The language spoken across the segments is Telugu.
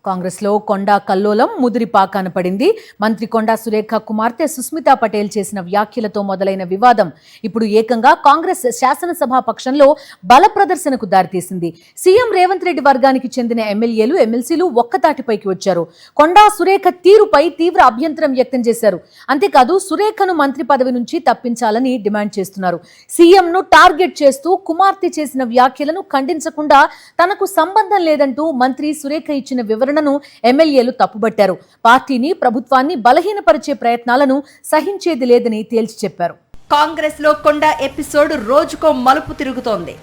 కాంగ్రెస్ లో కొండా కల్లోలం ముదిరిపాకాన పడింది. మంత్రి కొండా సురేఖ కుమార్తె సుస్మితా పటేల్ చేసిన వ్యాఖ్యలతో మొదలైన వివాదం ఇప్పుడు ఏకంగా కాంగ్రెస్ శాసనసభా పక్షంలో బల ప్రదర్శనకు దారితీసింది. సీఎం రేవంత్ రెడ్డి వర్గానికి చెందిన ఎమ్మెల్యేలు, ఎమ్మెల్సీలు ఒక్కతాటిపైకి వచ్చారు. కొండా సురేఖ తీరుపై తీవ్ర అభ్యంతరం వ్యక్తం చేశారు. అంతేకాదు సురేఖను మంత్రి పదవి నుంచి తప్పించాలని డిమాండ్ చేస్తున్నారు. సీఎంను టార్గెట్ చేస్తూ కుమార్తె చేసిన వ్యాఖ్యలను ఖండించకుండా తనకు సంబంధం లేదంటూ మంత్రి సురేఖ ఇచ్చిన వివరణను ఎమ్మెల్యేలు తప్పుబట్టారు. పార్టీని, ప్రభుత్వాన్ని బలహీనపరిచే ప్రయత్నాలను సహించేది లేదని తేల్చి చెప్పారు. కాంగ్రెస్ లో కొండా ఎపిసోడ్ రోజుకో మలుపు తిరుగుతోంది.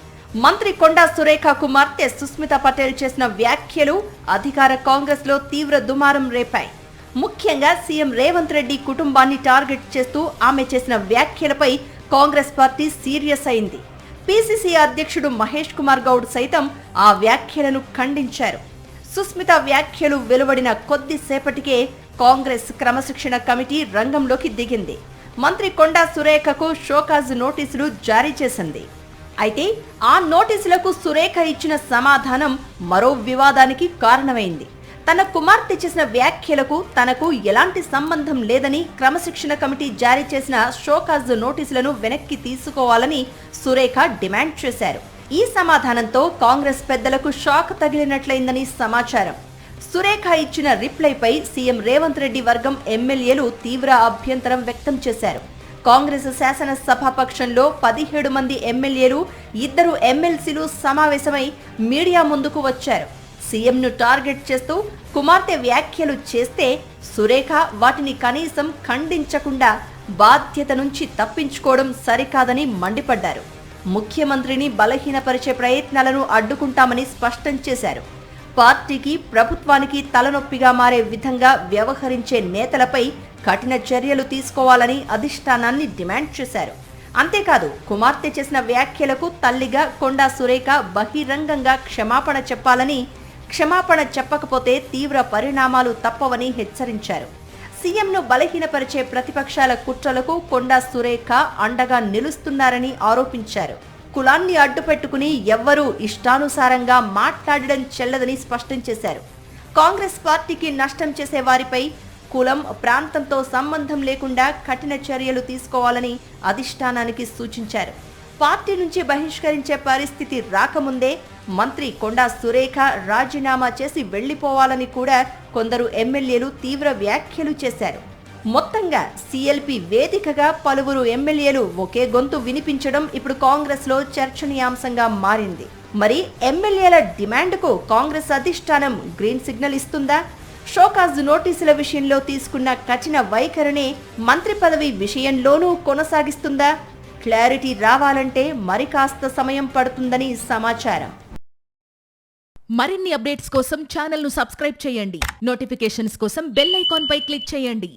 మంత్రి కొండా సురేఖ కుమార్తె సుస్మితా పటేల్ చేసిన వ్యాఖ్యలు అధికార కాంగ్రెస్ లో తీవ్ర దుమారం రేపాయి. ముఖ్యంగా సీఎం రేవంత్ రెడ్డి కుటుంబాన్ని టార్గెట్ చేస్తూ ఆమె చేసిన వ్యాఖ్యలపై కాంగ్రెస్ పార్టీ సీరియస్ అయింది. పీసీసీ అధ్యక్షుడు మహేష్ కుమార్ గౌడ్ సైతం ఆ వ్యాఖ్యలను ఖండించారు. సుస్మిత వ్యాఖ్యలు వెలువడిన కొద్దిసేపటికే కాంగ్రెస్ క్రమశిక్షణ కమిటీ రంగంలోకి దిగింది. మంత్రి కొండా సురేఖకు షోకాజ్ నోటీసులు జారీ చేసింది. అయితే ఆ నోటీసులకు సురేఖ ఇచ్చిన సమాధానం మరో వివాదానికి కారణమైంది. తన కుమార్తె చేసిన వ్యాఖ్యలకు తనకు ఎలాంటి సంబంధం లేదని క్రమశిక్షణ కమిటీ జారీ చేసిన షోకాజ్ నోటీసులను వెనక్కి తీసుకోవాలని సురేఖ డిమాండ్ చేశారు. ఈ సమాధానంతో కాంగ్రెస్ పెద్దలకు షాక్ తగిలినట్లయిందని సమాచారం. సురేఖ ఇచ్చిన రిప్లైపై సీఎం రేవంత్ రెడ్డి వర్గం ఎమ్మెల్యేలు తీవ్ర అభ్యంతరం వ్యక్తం చేశారు. కాంగ్రెస్ శాసనసభాపక్షంలో 17 మంది ఎమ్మెల్యేలు, 2 ఎమ్మెల్సీలు సమావేశమై మీడియా ముందుకు వచ్చారు. సీఎంను టార్గెట్ చేస్తూ కుమార్తె వ్యాఖ్యలు చేస్తే సురేఖ వాటిని కనీసం ఖండించకుండా బాధ్యత నుంచి తప్పించుకోవడం సరికాదని మండిపడ్డారు. ముఖ్యమంత్రిని బలహీనపరిచే ప్రయత్నాలను అడ్డుకుంటామని స్పష్టం చేశారు. పార్టీకి, ప్రభుత్వానికి తలనొప్పిగా మారే విధంగా వ్యవహరించే నేతలపై కఠిన చర్యలు తీసుకోవాలని అధిష్టానాన్ని డిమాండ్ చేశారు. అంతేకాదు కుమార్తె చేసిన వ్యాఖ్యలకు తల్లిగా కొండా సురేఖ బహిరంగంగా క్షమాపణ చెప్పాలని, క్షమాపణ చెప్పకపోతే తీవ్ర పరిణామాలు తప్పవని హెచ్చరించారు. సీఎంను బలహీనపరిచే ప్రతిపక్షాల కుట్రలకు కొండా సురేఖ అండగా నిలుస్తున్నారని ఆరోపించారు. కులాన్ని అడ్డుపెట్టుకుని ఎవ్వరూ ఇష్టానుసారంగా మాట్లాడడం చెల్లదని స్పష్టం చేశారు. కాంగ్రెస్ పార్టీకి నష్టం చేసే వారిపై కులం, ప్రాంతంతో సంబంధం లేకుండా కఠిన చర్యలు తీసుకోవాలని అధిష్టానానికి సూచించారు. పార్టీ నుంచి బహిష్కరించే పరిస్థితి రాకముందే మంత్రి కొండా సురేఖ రాజీనామా చేసి వెళ్లిపోవాలని కూడా కొందరు ఎమ్మెల్యేలు తీవ్ర వ్యాఖ్యలు చేశారు. మొత్తంగా సీఎల్పీ వేదికగా పలువురు ఎమ్మెల్యేలు ఒకే గొంతు వినిపించడం ఇప్పుడు కాంగ్రెస్ లో చర్చనీయాంశంగా మారింది. మరి ఎమ్మెల్యేల డిమాండ్కు కాంగ్రెస్ అధిష్టానం గ్రీన్ సిగ్నల్ ఇస్తుందా? షోకాజ్ నోటీసుల విషయంలో తీసుకున్న కఠిన వైఖరినే మంత్రి పదవి విషయంలోనూ కొనసాగిస్తుందా? క్లారిటీ రావాలంటే మరి కాస్త సమయం పడుతుందని సమాచారం. మరిన్ని అప్డేట్స్ కోసం ఛానల్ను సబ్స్క్రైబ్ చేయండి. నోటిఫికేషన్స్ కోసం బెల్ ఐకాన్ పై క్లిక్ చేయండి.